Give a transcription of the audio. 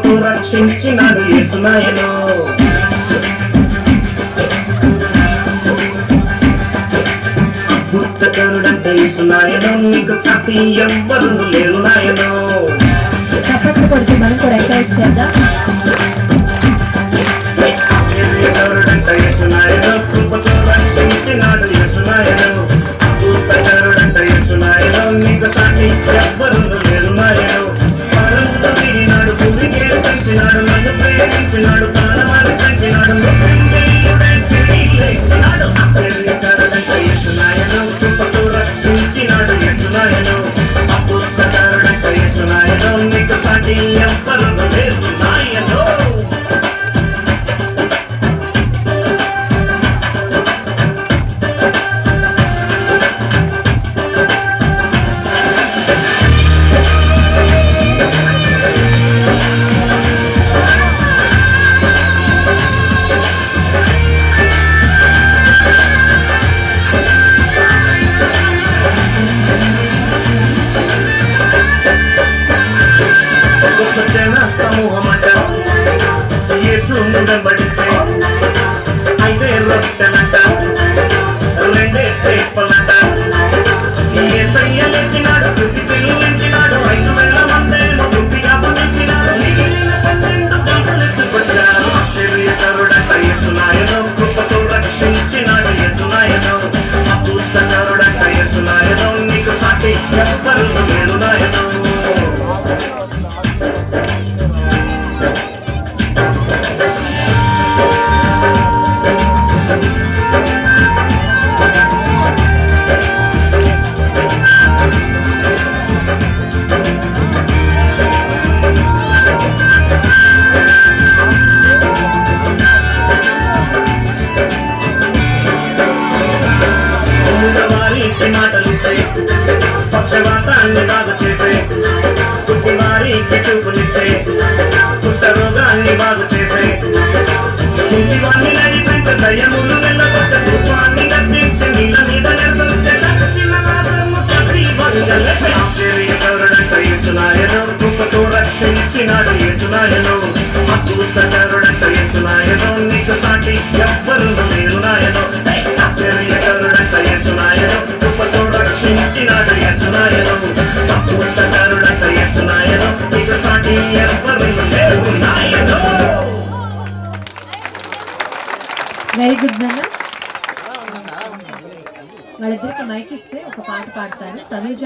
కృపతో రక్షించినాడు యేసునాయను. అద్భుతకరుడంటే యేసునాయను, నీకు సాటి ఎవ్వరు లేరు నాయను. చప్పట్లు కొడుతూ మనం కూడా ఎంకరేజ్ చేద్దాం. ఆశ్చర్యకరుడంటే యేసునాయను, కృపతో రక్షించినాడు యేసునాయను. అద్భుతకరుడంటే యేసునాయను, నీకు సాటి ఎవ్వరు లేరు నాయను. పరంగా తిరిగినాడు, భూమికి పెంచినాడు, నన్ను ప్రేమించినాడు, ప్రాణాలు పెంచినాడు, ఆశ్చర్యకరుడంటే యేసునాయను, కృపతో రక్షించినాడు యేసునాయను. అద్భుతకరుడంటే యేసునాయను, నీకు సాటి ఎవ్వరు లేరు నాయను. సమూహమంట యేసును వెంబడించే 5 రొట్టెలంట 2 చేపలంట. యేసయ్య లేచినాడు, స్తుతి చెల్లించినాడు, 5,000 మందేమో తృప్తిగా భుజించినారు, మిగిలిన 12 గంటలెత్తుకొచ్చారు. ఆశ్చర్యకరుడంట యేసునాయను, కృపతో రక్షించినాడు యేసునాయను. అద్భుతకరుడంట యేసునాయను, నీకు సాటి ఎవ్వరు లేరు నాయను. మాటలు చేసి పక్షవాతాన్ని బాగు చేసేసి, పుట్టివారికి చూపునిచ్చేసి, కుష్ఠరోగాన్ని బాగు చేసేసి, ఇంటివాన్ని నడిపించే దయ్యములు వెళ్ళగొట్ట, తుఫాన్ని గర్జించి నీళ్ళ మీద నిలబడితే చచ్చిన రాజము సజీవంగా. ఆశ్చర్యకరుడంటే యేసునాయను, కృపతో రక్షించినాడు యేసునాయను. అద్భుతకరుడంటే యేసునాయను, నీకు సాటి ఎవ్వరు లేరు నాయను. ఆశ్చర్యకరుడంటే యేసునాయను, కృపతో రక్షించినాడు యేసునాయను. అద్భుతకరుడంటే యేసునాయను, నీకు సాటి ఎవ్వరు లేరు నాయను. వెరీ గుడ్ నాన్న. వాళ్ళిద్దరికి మైక్ ఇస్తే ఒక పాట పాడతారు. తనుజ